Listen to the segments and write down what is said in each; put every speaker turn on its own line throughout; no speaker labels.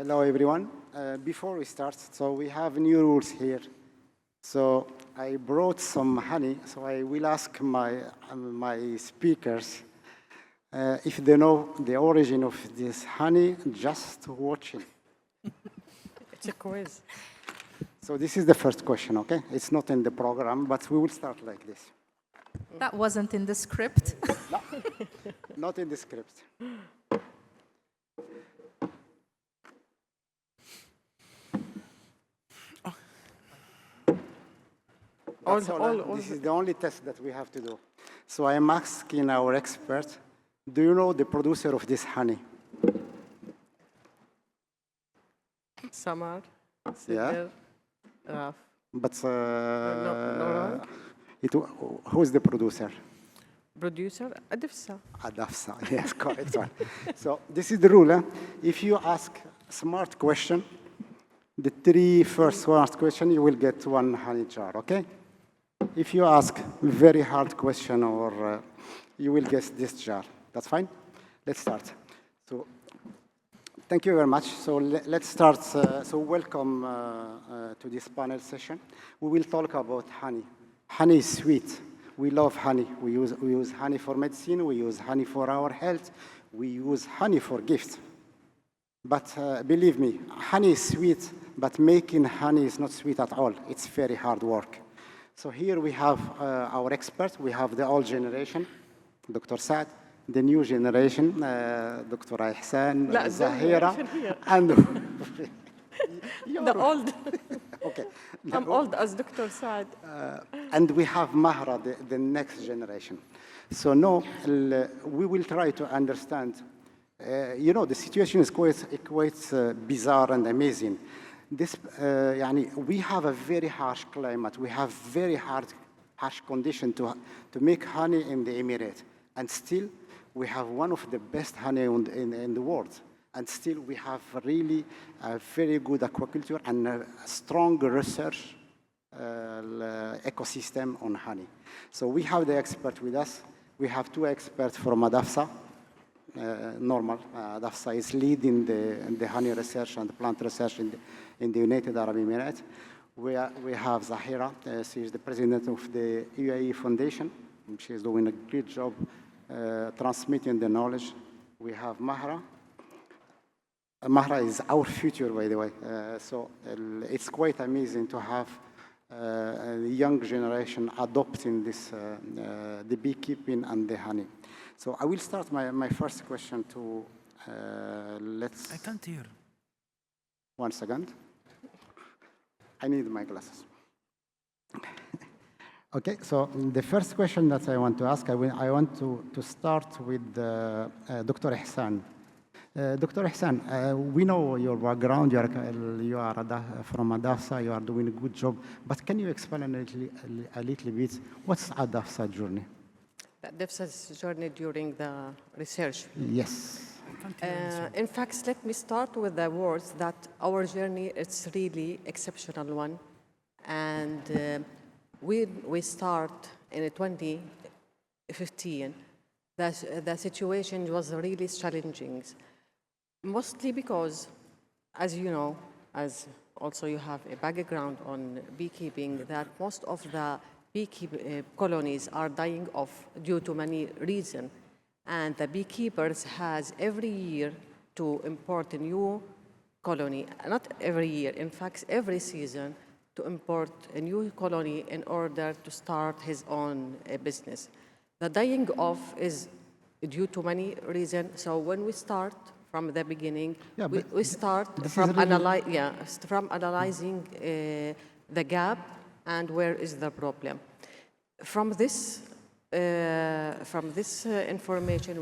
Hello, everyone. Before we start, so we have new rules here. So I brought some honey, so I will ask my speakers if they know the origin of this honey, just watching.
It's a quiz.
So this is the first question, okay? It's not in the program, but we will start like this.
That wasn't in the script.
No, not in the script. This is the only test that we have to do. So I am asking our expert, do you know the producer of this honey?
Samar.
Yeah.
Raf.
But
no.
Who's the producer?
Producer, ADAFSA.
ADAFSA, yes, correct one. So this is the rule. Eh? If you ask a smart question, the three first smart questions, you will get one honey jar, okay? If you ask very hard question, or you will get this jar. That's fine? Let's start. So thank you very much. So let's start. So welcome to this panel session. We will talk about honey. Honey is sweet. We love honey. We use honey for medicine. We use honey for our health. We use honey for gifts. But believe me, honey is sweet, but making honey is not sweet at all. It's very hard work. So here we have our expert. We have the old generation, Dr. Saad, the new generation, Dr. Ihsan, Zuahira, and
the old.
Okay.
I'm old as Dr. Saad.
And we have Mahara, the next generation. So now we will try to understand. The situation is quite bizarre and amazing. We have a very harsh climate. We have very harsh condition to make honey in the Emirati. And still, we have one of the best honey in the world. And still, we have really a very good aquaculture and a strong research ecosystem on honey. So we have the expert with us. We have two experts from ADAFSA. ADAFSA is leading the honey research and the plant research in the United Arab Emirates. We have Zuahira. She is the president of the UAE Foundation. She is doing a good job transmitting the knowledge. We have Mahara. Mahara is our future, by the way. So it's quite amazing to have a young generation adopting this, the beekeeping and the honey. So I will start my first question to, I
can't hear.
1 second. I need my glasses. Okay, so the first question that I want to ask, I want to start with Dr. Ihsan. Dr. Ihsan, we know your background. You are from ADAFSA. You are doing a good job. But can you explain a little bit what's ADAFSA journey?
ADAFSA's journey during the research.
Yes.
In fact, let me start with the words that our journey is really exceptional one. And we start in 2015. The situation was really challenging. Mostly because, as you know, as also you have a background on beekeeping, that most of the beekeeping colonies are dying off due to many reasons. And the beekeepers has every year to import a new colony, not every year, in fact, every season, to import a new colony in order to start his own business. The dying off is due to many reasons. So when we start from the beginning, we start from analyzing the gap and where is the problem. From this information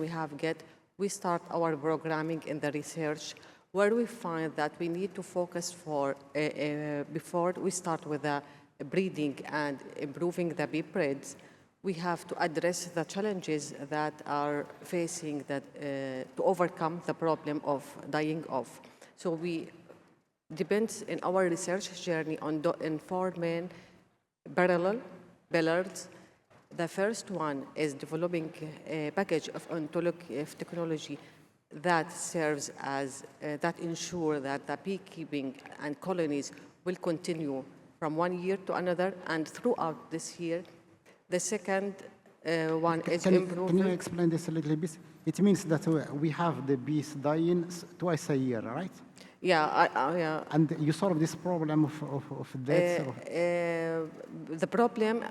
we start our programming in the research, where we find that we need to focus before we start with the breeding and improving the bee breeds, we have to address the challenges that are facing to overcome the problem of dying off. So we depend in our research journey on four main parallel pillars. The first one is developing a package of technology that serves as, that ensure that the beekeeping and colonies will continue from one year to another and throughout this year. The second one is
Can you
improving.
explain this a little bit? It means that we have the bees dying twice a year, right?
Yeah,
And you solve this problem of deaths?
the problem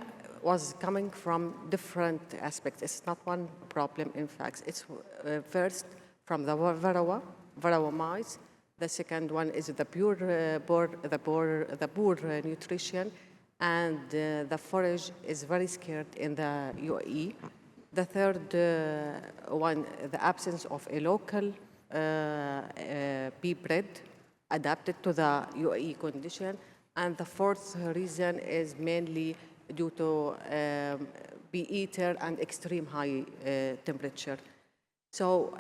was coming from different aspects. It's not one problem, in fact. It's first from the varroa mice. The second one is the poor nutrition, and the forage is very scarce in the UAE. The third one, the absence of a local bee breed adapted to the UAE condition. And the fourth reason is mainly due to bee eater and extreme high temperature. So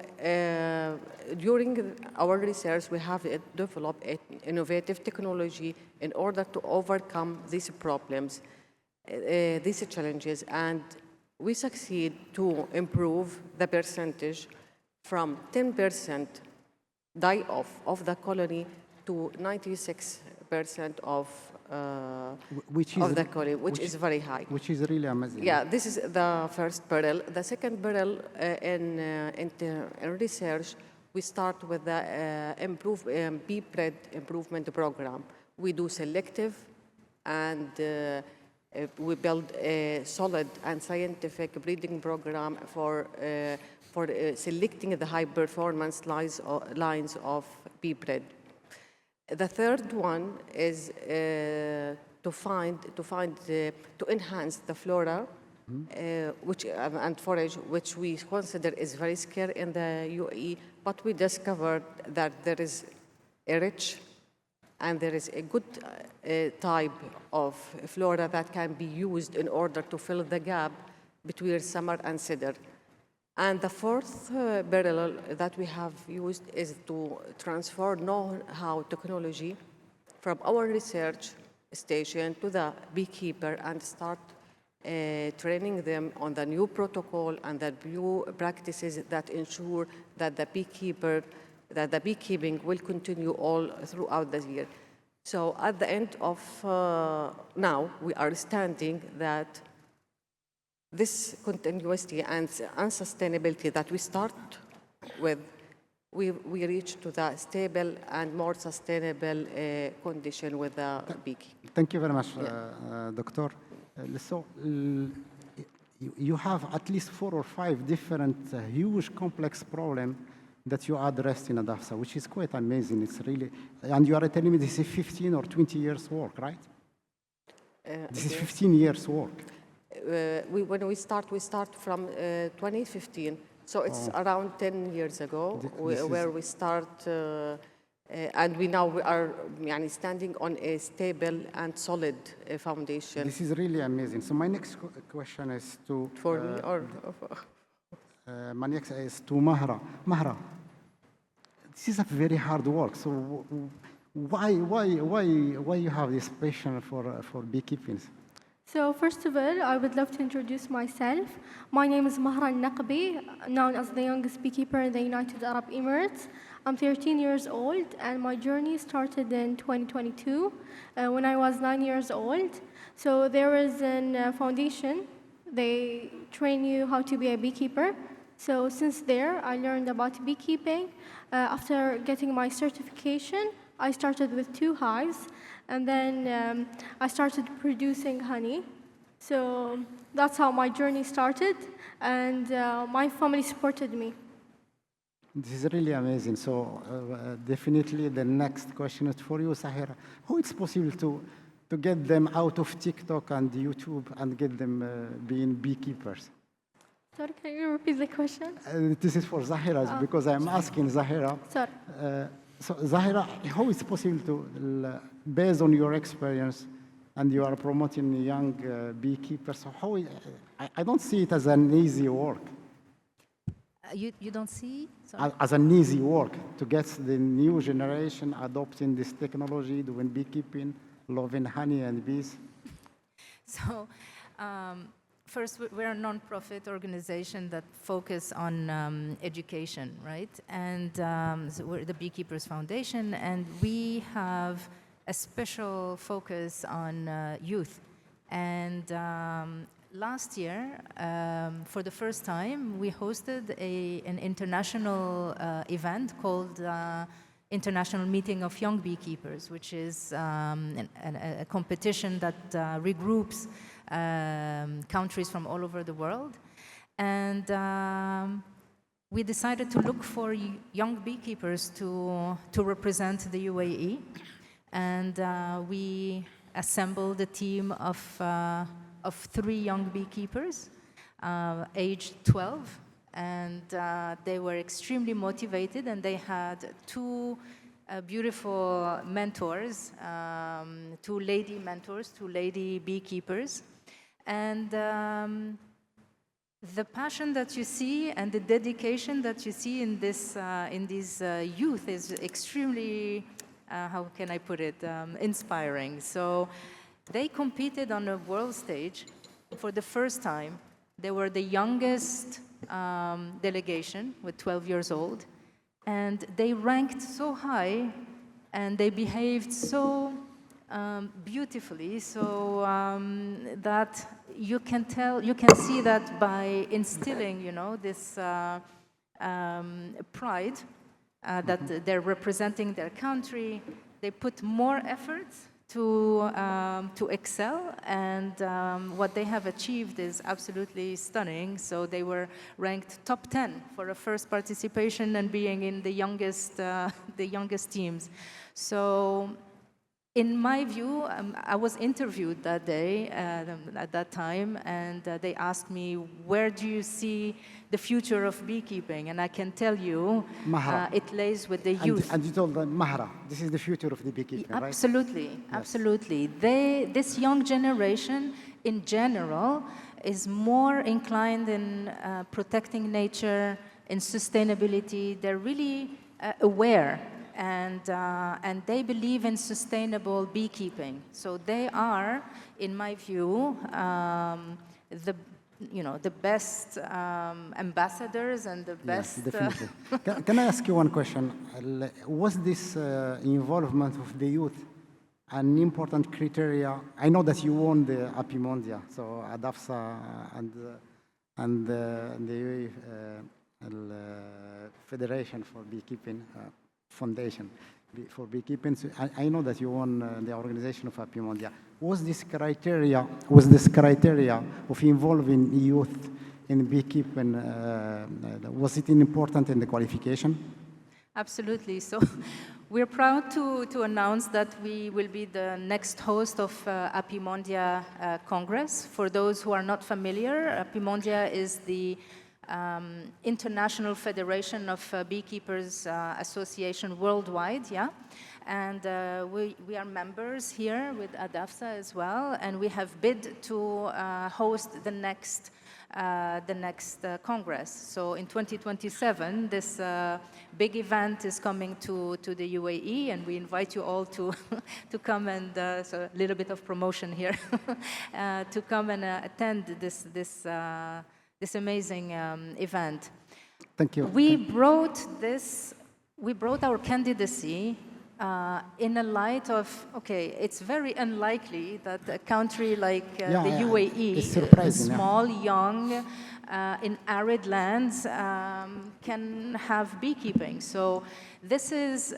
during our research, we have developed an innovative technology in order to overcome these problems, these challenges, and we succeed to improve the percentage from 10% die-off of the colony to 96% of the colony, which is very high.
Which is really amazing.
Yeah, this is the first barrel. The second barrel in research, we start with the bee breed improvement program. We do selective and we build a solid and scientific breeding program for selecting the high performance lines of bee breed. The third one is to enhance the flora, and forage, which we consider is very scarce in the UAE, but we discovered that there is a rich and there is a good type of flora that can be used in order to fill the gap between summer and cedar. And the fourth barrel that we have used is to transfer know-how technology from our research station to the beekeeper and start training them on the new protocol and the new practices that ensure that the beekeeping will continue all throughout the year. So at the end of now, we are understanding that this continuity and sustainability that we start with, we reach to the stable and more sustainable condition with the beekeeping.
Thank you very much, Doctor. So you have at least 4 or 5 different huge complex problems that you addressed in ADAFSA, which is quite amazing. It's really, and you are telling me this is 15 or 20 years work, right? This is 15 years work.
When we start from 2015. So it's around 10 years ago where we start, and we are standing on a stable and solid foundation.
This is really amazing. So my next question is to...
For me or...
my next is to Mahara. Mahara, this is a very hard work. So why you have this passion for beekeeping?
So first of all, I would love to introduce myself. My name is Mahara Al Naqbi, known as the youngest beekeeper in the United Arab Emirates. I'm 13 years old, and my journey started in 2022 when I was 9 years old. So there is a foundation. They train you how to be a beekeeper. So since there, I learned about beekeeping. After getting my certification, I started with 2 hives. And then I started producing honey. So that's how my journey started, and my family supported me.
This is really amazing. So definitely the next question is for you, Zuahira. How it's possible to get them out of TikTok and YouTube and get them being beekeepers?
Sorry, can you repeat the question?
This is for Zuahira, because I'm asking Zuahira.
Sorry.
So Zuahira, how it's possible to, based on your experience, and you are promoting young beekeepers, so how, I don't see it as an easy work.
You don't see? Sorry.
As an easy work to get the new generation adopting this technology, doing beekeeping, loving honey and bees.
So First, we're a non-profit organization that focus on education, right? And so we're the Beekeepers Foundation, and we have a special focus on youth. And last year, for the first time, we hosted an international event called International Meeting of Young Beekeepers, which is a competition that regroups countries from all over the world. And we decided to look for young beekeepers to represent the UAE. And we assembled a team of 3 young beekeepers, aged 12. And they were extremely motivated, and they had 2 beautiful mentors, 2 lady mentors, 2 lady beekeepers. And the passion that you see and the dedication that you see in these youth is extremely, how can I put it, inspiring. So they competed on a world stage for the first time. They were the youngest delegation with 12 years old, and they ranked so high and they behaved so beautifully, so that you can see that by instilling, this pride that they're representing their country. They put more efforts to excel, and what they have achieved is absolutely stunning. So they were ranked top 10 for a first participation and being in the youngest teams. So in my view, I was interviewed that day, at that time, and they asked me, where do you see the future of beekeeping? And I can tell you, it lays with the youth.
And you told them, Mahara, this is the future of the beekeeping, right?
Absolutely, yes. Absolutely. This young generation, in general, is more inclined in protecting nature, in sustainability. They're really aware. And they believe in sustainable beekeeping. So they are, in my view, the best ambassadors and the best.
Yes, definitely. Can I ask you one question? Was this involvement of the youth an important criteria? I know that you won the Apimondia, so ADAFSA and the UAE Federation for Beekeeping. Foundation for beekeeping. So I know that you won the organization of Apimondia. Was this criteria of involving youth in beekeeping, was it important in the qualification?
Absolutely. So we're proud to announce that we will be the next host of Apimondia Congress. For those who are not familiar, Apimondia is the International Federation of Beekeepers Association worldwide, yeah, and we are members here with ADAFSA as well, and we have bid to host the next Congress. So in 2027, this big event is coming to the UAE, and we invite you all to come and so a little bit of promotion here to come and attend this amazing event.
Thank you.
We brought our candidacy in a light of, okay, it's very unlikely that a country like the UAE, small, young, in arid lands, can have beekeeping. So this is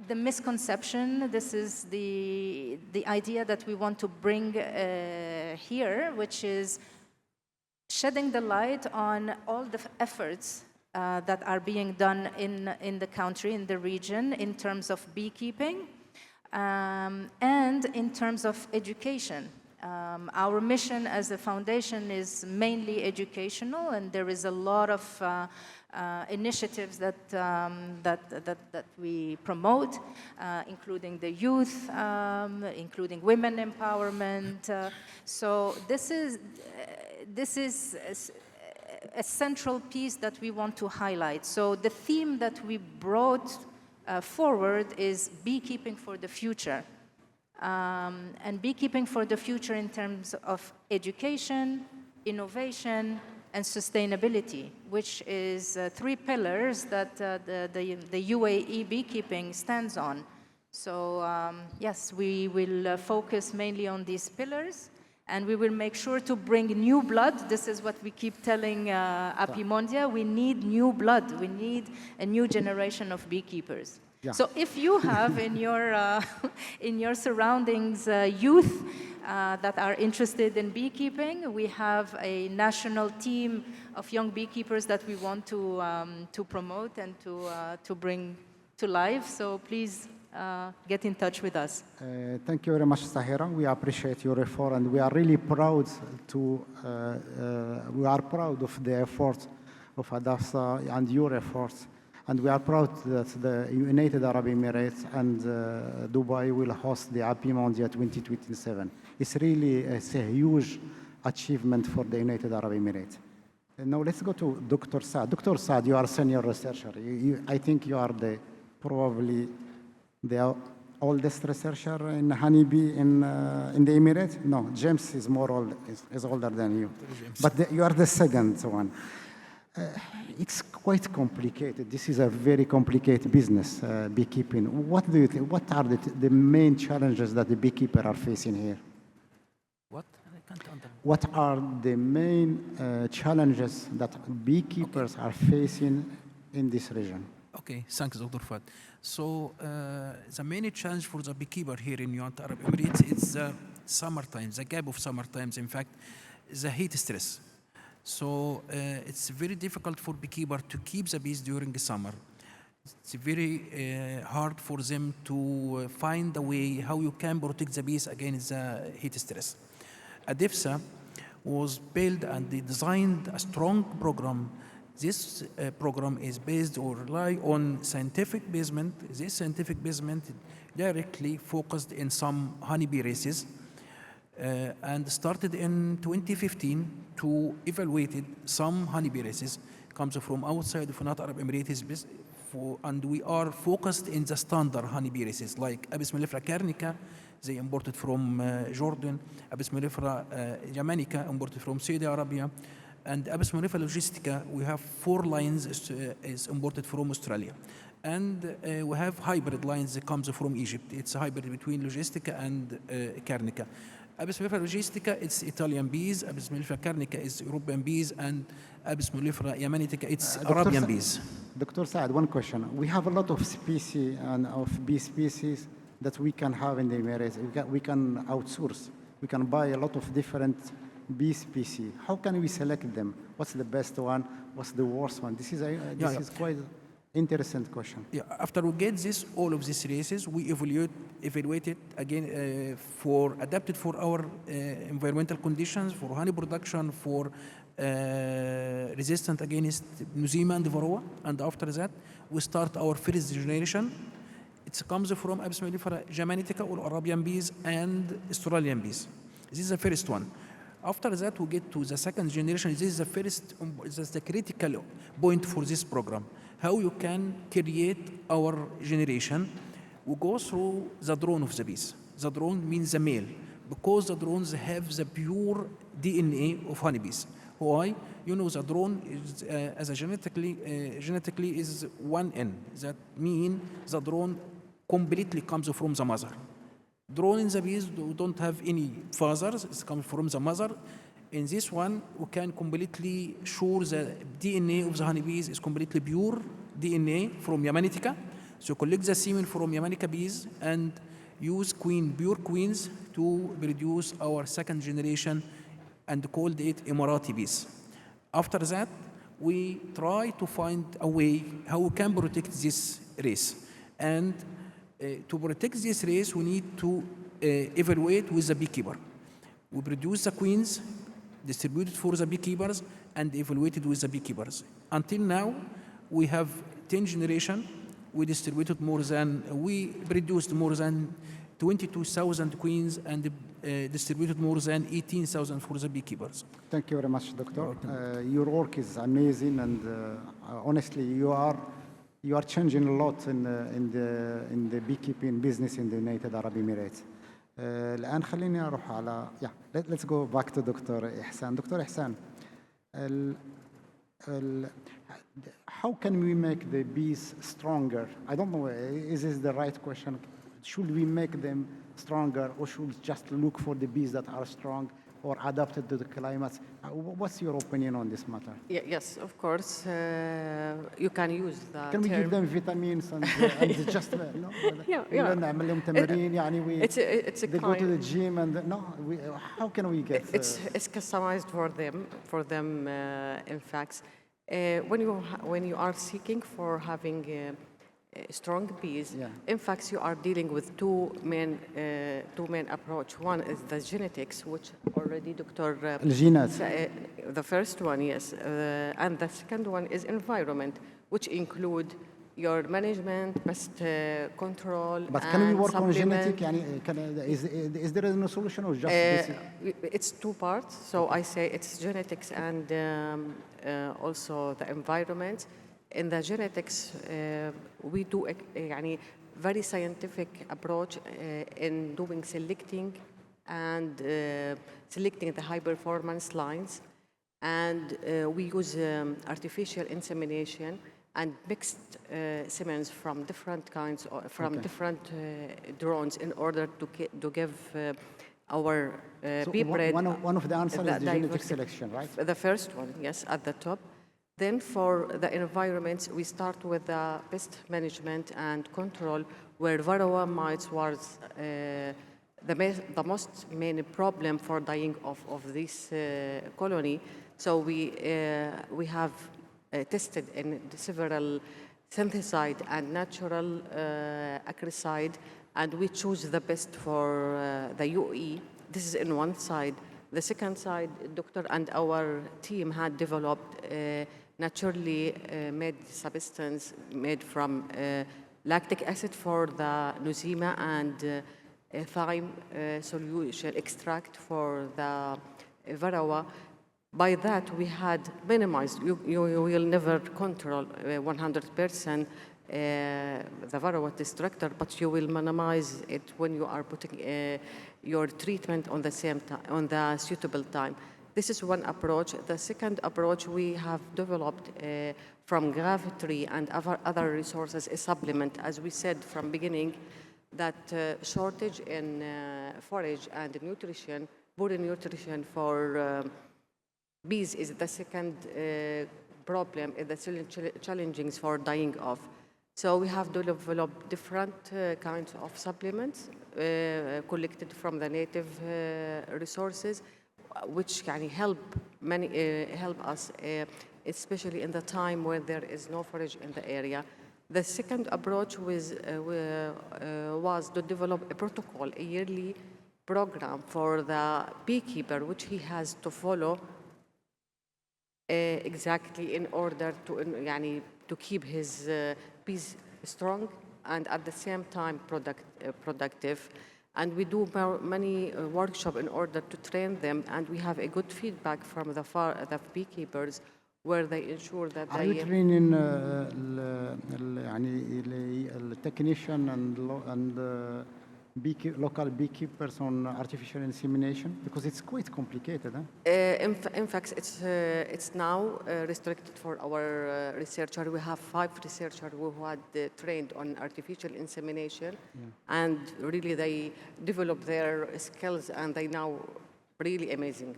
the misconception, this is the idea that we want to bring here, which is shedding the light on all the efforts that are being done in the country, in the region, in terms of beekeeping and in terms of education. Our mission as a foundation is mainly educational, and there is a lot of initiatives that we promote, including the youth, including women empowerment. So this is a central piece that we want to highlight. So the theme that we brought forward is beekeeping for the future. and beekeeping for the future in terms of education, innovation, and sustainability, which is three pillars that the UAE beekeeping stands on. So yes, we will focus mainly on these pillars, and we will make sure to bring new blood. This is what we keep telling Apimondia. We need new blood. We need a new generation of beekeepers.
Yeah.
So if you have in your surroundings youth that are interested in beekeeping, we have a national team of young beekeepers that we want to promote and to bring to life. So please get in touch with us.
Thank you very much, Zuahira. We appreciate your effort, and we are really proud of the efforts of ADAFSA and your efforts. And we are proud that the United Arab Emirates and Dubai will host the Apimondia 2027. It's a huge achievement for the United Arab Emirates. And now let's go to Dr. Saad. Dr. Saad, you are a senior researcher. I think you are probably the oldest researcher in Honeybee in the Emirates. No, James is is older than you. But you are the second one. It's quite complicated. This is a very complicated business, beekeeping. What do you think? What are the main challenges that the beekeepers are facing here?
What? I can't understand.
What are the main challenges that beekeepers are facing in this region?
Okay, thanks, Dr. Fouad. So the main challenge for the beekeeper here in United Arab Emirates is summer times, the gap of summer times. In fact, the heat stress. So it's very difficult for beekeeper to keep the bees during the summer. It's very hard for them to find a way how you can protect the bees against the heat stress. ADAFSA was built and they designed a strong program. This program is based or rely on scientific basement. This scientific basement directly focused in some honeybee races and started in 2015 to evaluate some honeybee races comes from outside of United Arab Emirates, and we are focused in the standard honeybee races like Apis mellifera carnica, they imported from Jordan, Apis mellifera yamanica imported from Saudi Arabia, and Apis mellifera logistica, we have 4 lines is imported from Australia. And we have hybrid lines that comes from Egypt. It's a hybrid between logistica and carnica. Apis mellifera logistica, it's Italian bees. Apis mellifera carnica is European bees, and Apis mellifera yamanica, it's Arabian bees.
Dr. Saad, one question. We have a lot of species and of bee species that we can have in the Emirates. We can outsource. We can buy a lot of different bee species. How can we select them? What's the best one? What's the worst one? This is quite interesting question.
Yeah, after we get all of these races, we evaluate it again adapted for our environmental conditions, for honey production, for resistant against Nosema and Varroa. And after that, we start our first generation. It comes from Apis mellifera germanica or Arabian bees and Australian bees. This is the first one. After that, we get to the second generation. This is the critical point for this program. How you can create our generation. We go through the drone of the bees. The drone means the male, because the drones have the pure DNA of honeybees. Why? You know, the drone is as a genetically is 1N. That means the drone completely comes from the mother. Drone in the bees don't have any fathers. It comes from the mother. In this one, we can completely sure the DNA of the honeybees is completely pure DNA from Yamanica. So collect the semen from Yamanica bees and use pure queens to produce our second generation and called it Emirati bees. After that, we try to find a way how we can protect this race. And to protect this race, we need to evaluate with the beekeeper. We produce the queens, distributed for the beekeepers, and evaluated with the beekeepers. Until now, we have 10 generations. We produced more than 22,000 queens and distributed more than 18,000 for the beekeepers.
Thank you very much, Doctor. Your work is amazing, and honestly, you are changing a lot in the beekeeping business in the United Arab Emirates. الآن خليني أروح على let's go back to دكتور إحسان. دكتور إحسان, how can we make the bees stronger? I don't know, is this the right question? Should we make them stronger, or should we just look for the bees that are strong or adapted to the climate? What's your opinion on this matter?
Yes, of course. You can use the
Can we
term.
give them vitamins and just no?
Yeah.
نعمل لهم تمارين يعني
It's a
they go to
kind.
the gym and no, how can we get?
It's customized for them. In fact, when you are seeking for having strong bees, in fact, you are dealing with two main approach. One is the genetics, which already Dr.
الجينات.
The first one, yes, and the second one is environment, which include your management, pest control,
But can we work on
supplement.
genetic? يعني is there no solution or just basic?
It's two parts. So I say it's genetics and also the environment. In the genetics, we do a very scientific approach in doing selecting and selecting the high performance lines. And we use artificial insemination and mixed semens from different kinds, from different drones in order to give our
So
bee breed.
one of the answers is the genetic
diversity.
selection, right?
The first one, yes, at the top. Then for the environment, we start with the pest management and control, where varroa mites was the most main problem for dying of this colony. So we have tested in several synthesized and natural acaricide, and we choose the best for the UAE. This is in one side. The second side, doctor and our team had developed naturally made substance made from lactic acid for the nosema and thyme solution extract for the varroa. By that, we had minimized. You will never control 100% the varroa destructor, but you will minimize it when you are putting your treatment on the same time, on the suitable time. This is one approach. The second approach we have developed from gravity and other resources is supplement. As we said from beginning, that shortage in forage and nutrition, poor nutrition for bees is the second problem, the challenges for dying off. So we have developed different kinds of supplements collected from the native resources, which can help us, especially in the time when there is no forage in the area. The second approach was to develop a protocol, a yearly program for the beekeeper, which he has to follow exactly in order to keep his bees strong and at the same time productive. And we do many workshops in order to train them, and we have a good feedback from the beekeepers where they ensure that
Are you training the technician and local beekeepers on artificial insemination? Because it's quite complicated.
In fact, it's now restricted for our researcher. We have 5 researchers who had trained on artificial insemination, and really they developed their skills, and they now really amazing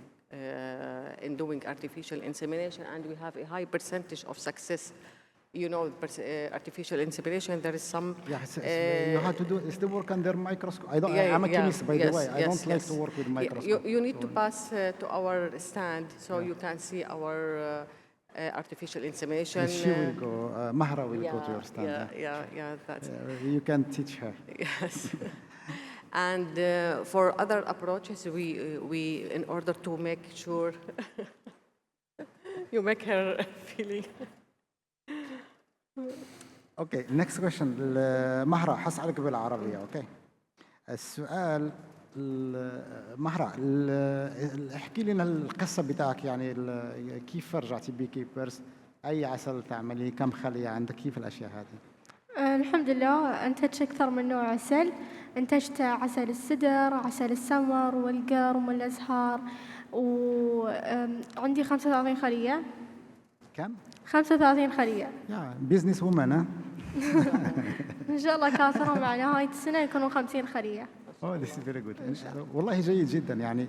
in doing artificial insemination, and we have a high percentage of success. You know, artificial insemination, there is some...
you have to do is the work under microscope. I'm a chemist, by the way. I don't like to work with microscope.
You need to pass to our stand so you can see our artificial insemination.
She will go, Mahara will go to your stand.
That's
you can teach her.
Yes. And for other approaches, we in order to make sure you make her feeling...
اوكي next question. مهرة حسألك بالعربية. اوكي السؤال مهرة احكي لنا القصة بتاعك، يعني كيف رجعتي بي كيبرز، اي عسل تعملي، كم خلية عندك، كيف الاشياء هذه؟
الحمد لله أنتج أكثر من نوع عسل. أنتجت عسل السدر، عسل السمر والقرم والأزهار، وعندي 35 خلية.
كم؟
35 خلية.
يا بيزنس وومن ها؟
إن شاء الله كاثرة مع نهاية السنة يكونوا 50 خلية.
اوه ذيس فيري جود. والله جيد جدا. يعني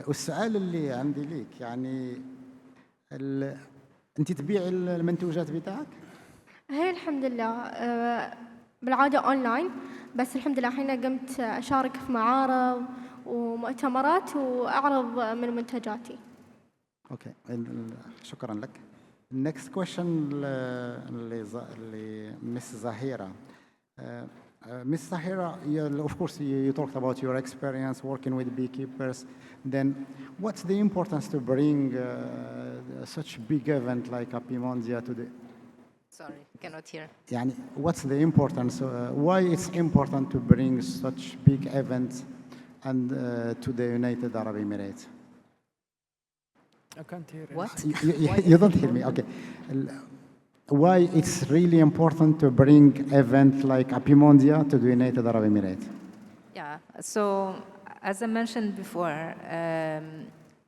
السؤال اللي عندي ليك يعني انت تبيع المنتوجات بتاعك؟
هي الحمد لله بالعادة أونلاين، بس الحمد لله الحين قمت أشارك في معارض ومؤتمرات وأعرض من منتجاتي.
اوكي شكرا لك. Next question Miss Zuahira. Miss Zuahira, of course you talked about your experience working with beekeepers. Then what's the importance to bring such big event like Apimondia to the...
Sorry, cannot hear.
يعني what's the importance? Why it's important to bring such big events and to the United Arab Emirates?
I can't hear it.
What?
You don't hear me. Okay. Why it's really important to bring event like Apimondia to the United Arab Emirates?
Yeah, so as I mentioned before,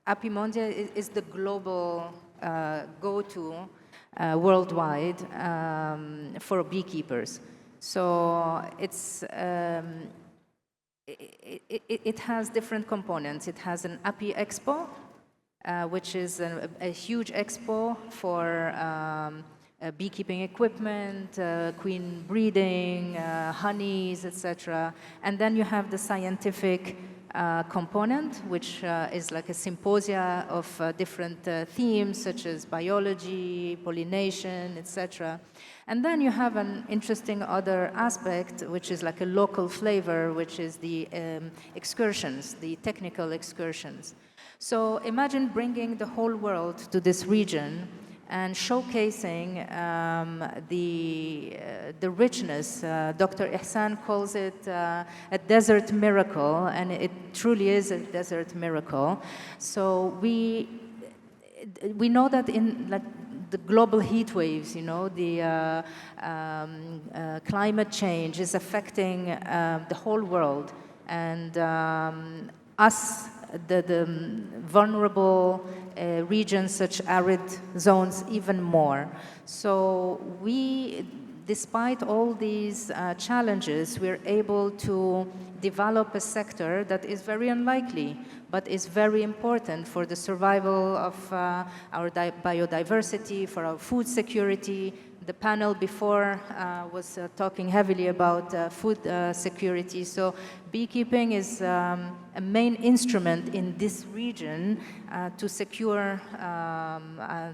Apimondia is the global go-to worldwide for beekeepers. So it has different components. It has an Api Expo, which is a huge expo for beekeeping equipment, queen breeding, honeys, etc. And then you have the scientific component, which is like a symposia of different themes such as biology, pollination, etc. And then you have an interesting other aspect, which is like a local flavor, which is the excursions, the technical excursions. So imagine bringing the whole world to this region and showcasing the richness. Dr. Ihsan calls it a desert miracle, and it truly is a desert miracle. So we know that in like the global heat waves, you know, the climate change is affecting the whole world, and us, the vulnerable regions such arid zones even more. So despite all these challenges, we're able to develop a sector that is very unlikely, but is very important for the survival of our biodiversity, for our food security. The panel before was talking heavily about food security. So beekeeping is a main instrument in this region to secure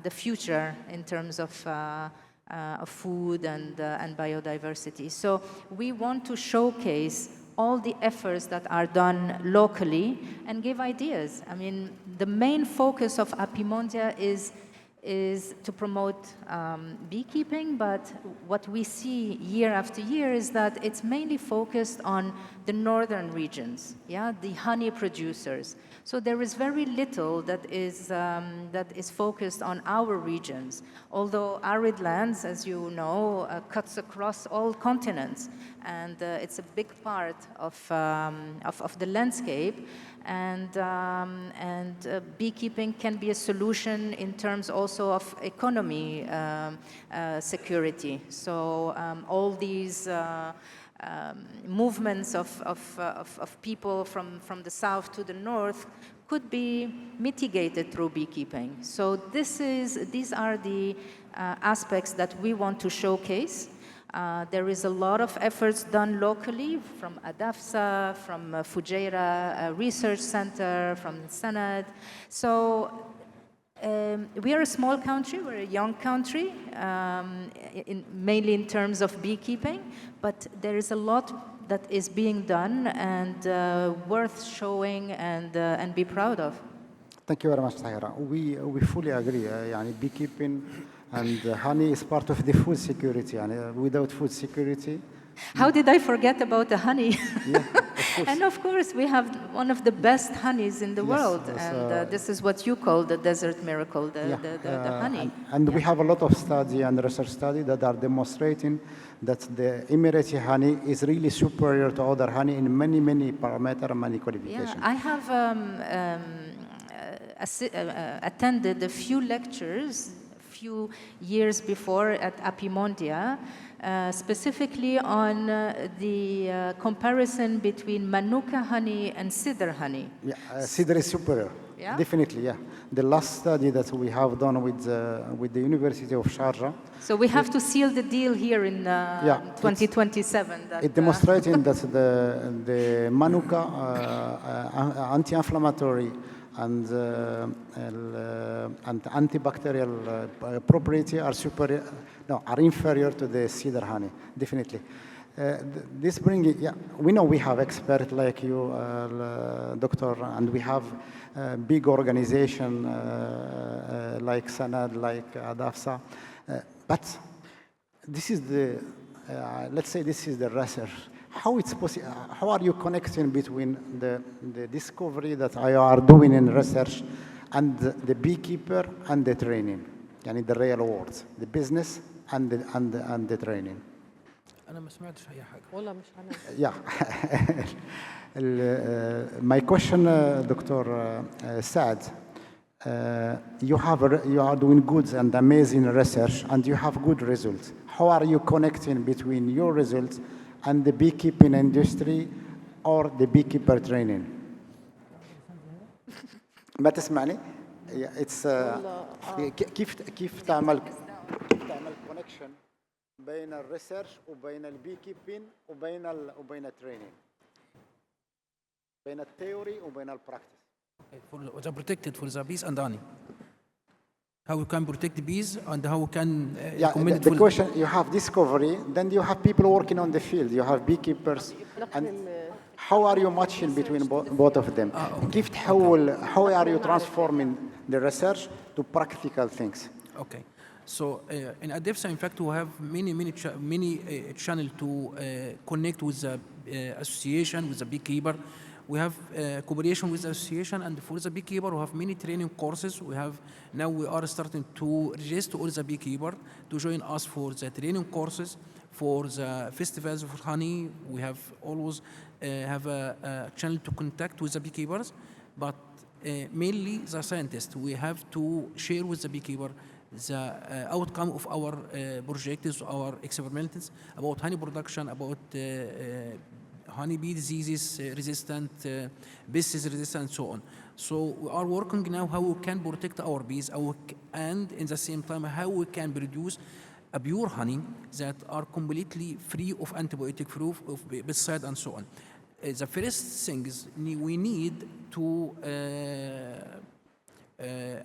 the future in terms of food and biodiversity. So we want to showcase all the efforts that are done locally and give ideas. I mean, the main focus of Apimondia is to promote beekeeping, but what we see year after year is that it's mainly focused on the northern regions, the honey producers. So there is very little that is focused on our regions, although arid lands, as you know, cuts across all continents, and it's a big part of the landscape. And beekeeping can be a solution in terms also of economy security. So all these movements of people from the south to the north could be mitigated through beekeeping. So these are the aspects that we want to showcase. There is a lot of efforts done locally from ADAFSA, from Fujairah Research Centre, from Sanad. So we are a small country, we're a young country, mainly in terms of beekeeping, but there is a lot that is being done and worth showing and be proud of.
Thank you very much, Zuahira. We fully agree. Beekeeping and honey is part of the food security. Without food security...
How did I forget about the honey?
Yeah, of course.
And of course, we have one of the best honeys in the
Yes,
world.
yes,
And this is what you call the desert miracle, the honey.
And we have a lot of study and research study that are demonstrating that the Emirati honey is really superior to other honey in many, many parameters, many qualifications.
Yeah, I have attended a few lectures a few years before at Apimondia, specifically on the comparison between Manuka honey and cedar honey.
Yeah, cedar is superior.
Yeah?
Definitely, yeah. The last study that we have done with the University of Sharjah,
So we have to seal the deal here in
Yeah,
2027. That,
it demonstrating that the Manuka anti-inflammatory and antibacterial property are superior, no, are inferior to the cedar honey, definitely. This brings, yeah, we know we have experts like you, doctor, and we have big organization like Sanad, like ADAFSA, but this is the, let's say this is the research. How it's possible? How are you connecting between the discovery that you are doing in research and the beekeeper and the training, يعني the real world, the business and the training?
أنا ما سمعتش أي حاجة.
والله مش أنا.
Yeah. My question, Dr. Saad, you are doing good and amazing research and you have good results. How are you connecting between your results and the beekeeping industry or the beekeeper training? ما تسمعني؟ It's كيف تعمل connection بين الريسيرش وبين البيكيبين وبين التريننج، بين الثيوري وبين البراكتس.
For the protected for the bees and honey. How we can protect the bees and how we can
Yeah,
recommend
the
for
question, you have discovery, then you have people working on the field, you have beekeepers, and how are you matching between both of them? كيف تحول, how are you transforming the research to practical things?
Okay. So in ADAFSA, in fact, we have many channel to connect with the association, with the beekeeper. We have cooperation with the association, and for the beekeeper, we have many training courses. We are starting to register all the beekeeper to join us for the training courses, for the festivals for honey. We have always have a channel to contact with the beekeepers, but mainly the scientists. We have to share with the beekeeper the outcome of our projects, our experiments about honey production, about honeybee diseases resistant, pests resistant, and so on. So we are working now how we can protect our bees, and in the same time how we can produce a pure honey that are completely free of antibiotic, free of pesticide, and so on. The first thing is we need to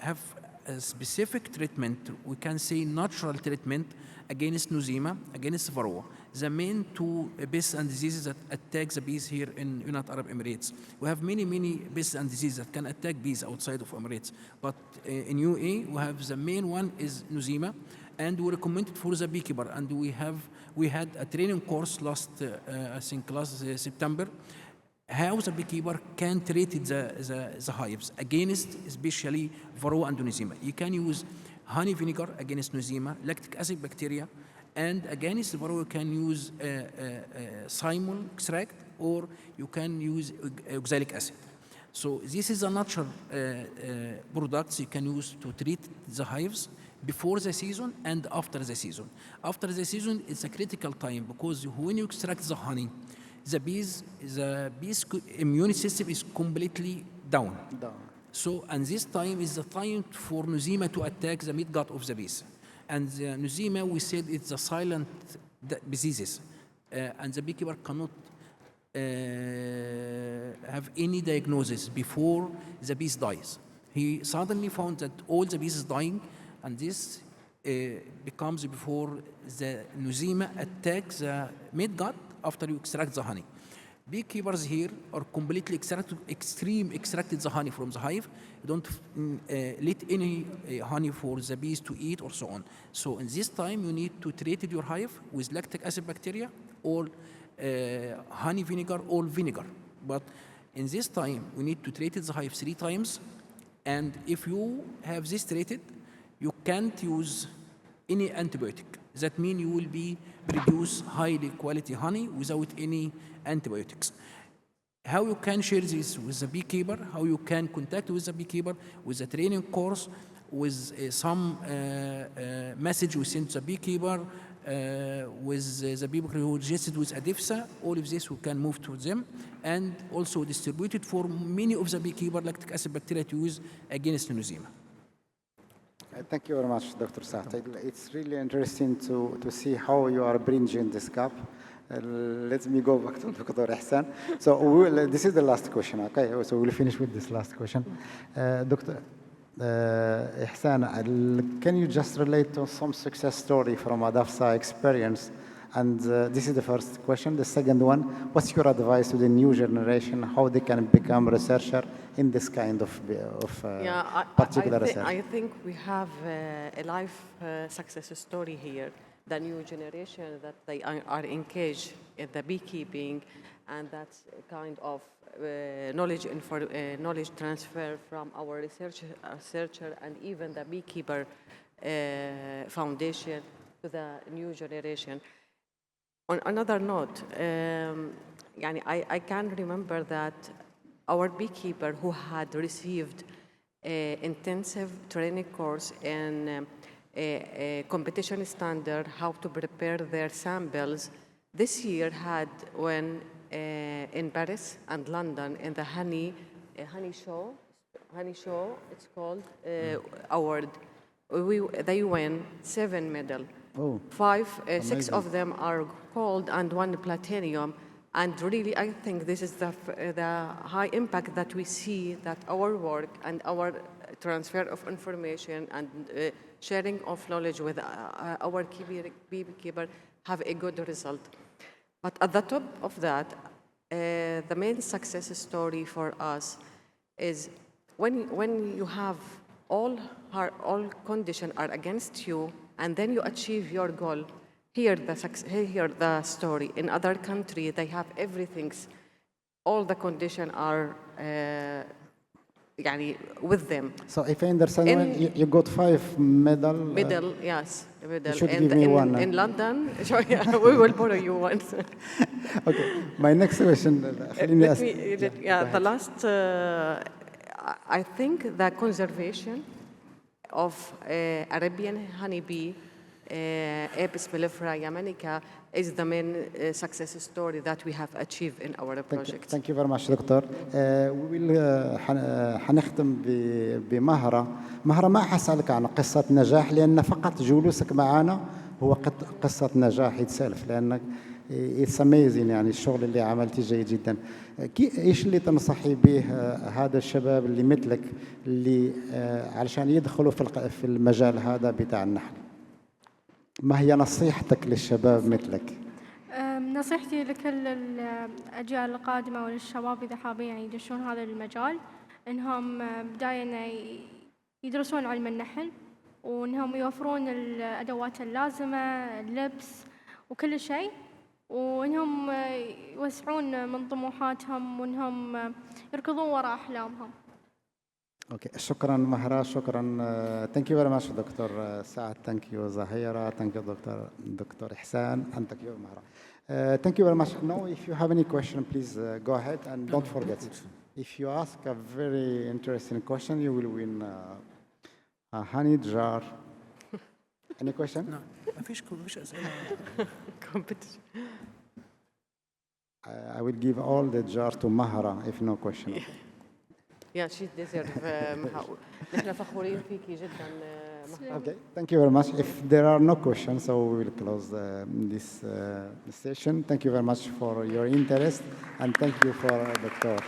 have a specific treatment, we can say natural treatment against Nosema, against Varroa, the main two pests and diseases that attack the bees here in United Arab Emirates. We have many pests and diseases that can attack bees outside of Emirates, but in UAE we have the main one is Nosema, and we recommend it for the beekeeper. And we had a training course last September, how the beekeeper can treat the hives against especially Varroa and Nosema. You can use honey vinegar against Nosema, lactic acid bacteria, and against Varroa you can use simul extract, or you can use oxalic acid. So this is a natural products you can use to treat the hives before the season and after the season. After the season, it's a critical time because when you extract the honey, the bees' immune system is completely down. So, and this time is the time for Nosema to attack the mid gut of the bees. And the Nosema, we said it's a silent diseases, and the beekeeper cannot have any diagnosis before the bees dies. He suddenly found that all the bees is dying, and this becomes before the Nosema attacks the mid gut after you extract the honey. Beekeepers here are completely extracted the honey from the hive. You don't let any honey for the bees to eat or so on. So in this time, you need to treat your hive with lactic acid bacteria or honey vinegar or vinegar. But in this time, we need to treat the hive 3 times. And if you have this treated, you can't use any antibiotic. That means you will be produce highly quality honey without any antibiotics. How you can share this with the beekeeper, how you can contact with the beekeeper, with the training course, with some message we send to the beekeeper, with the people who registered with ADAFSA, all of this we can move to them, and also distribute it for many of the beekeeper lactic acid bacteria to use against Nozema.
Thank you very much, Dr. Saad. It's really interesting to see how you are bridging this gap. Let me go back to Dr. Ihsan. So this is the last question, okay? So we'll finish with this last question. Dr. Ihsan, can you just relate to some success story from ADAFSA experience? And this is the first question. The second one, what's your advice to the new generation, how they can become researcher in this kind of particular research?
I think we have a life success story here. The new generation that they are engaged in the beekeeping, and that's kind of knowledge transfer from our researcher and even the beekeeper foundation to the new generation. On another note, I can remember that our beekeeper who had received an intensive training course in a competition standard, how to prepare their samples, this year had when in Paris and London in the honey show, it's called award. They win 7 medals.
Oh,
6 of them are gold and 1 platinum. And really, I think this is the high impact that we see that our work and our transfer of information and sharing of knowledge with our beekeeper have a good result. But at the top of that, the main success story for us is when you have all conditions are against you, and then you achieve your goal. Hear the story. In other countries, they have everything. All the conditions are with them.
So if I understand, you got 5 medals.
Medal, yes, medal.
You should give me one.
In London, sure, yeah, we will borrow you one.
Okay, my next question.
The last, I think the conservation of Arabian honeybee, Apis mellifera yamanica, is the main success story that we have achieved in our project.
Thank you very much, Doctor. We will حنختم بمهرة. مهرة ما حسألك عن قصة نجاح لأن فقط جلوسك معنا هو قصة نجاح itself لأنك it's amazing يعني الشغل اللي عملتيه جيد جدا. ايش اللي تنصحي به هذا الشباب اللي مثلك اللي علشان يدخلوا في المجال هذا بتاع النحل؟ ما هي نصيحتك للشباب مثلك؟
نصيحتي لكل الأجيال القادمة وللشباب إذا حابين يعني يدرسون هذا المجال إنهم بداية يدرسون علم النحل وإنهم يوفرون الأدوات اللازمة، اللبس وكل شيء، وإنهم يوسعون من طموحاتهم وإنهم يركضون وراء أحلامهم.
Okay, شكرا مهرة، شكرا. Thank you very much, Dr. Saad. Thank you, Zuahira. Thank you, Dr. Ihsan. And thank you, Mahara. Thank you very much. Now, if you have any question, please go ahead and don't forget. If you ask a very interesting question, you will win a honey jar. Any question?
No, مفيش أسئلة.
Competition.
I will give all the jar to Mahara if no question.
Yeah, she deserves. نحن فخورين فيكي جدا.
Okay, thank you very much. If there are no questions, so we will close this session. Thank you very much for your interest, and thank you for Dr.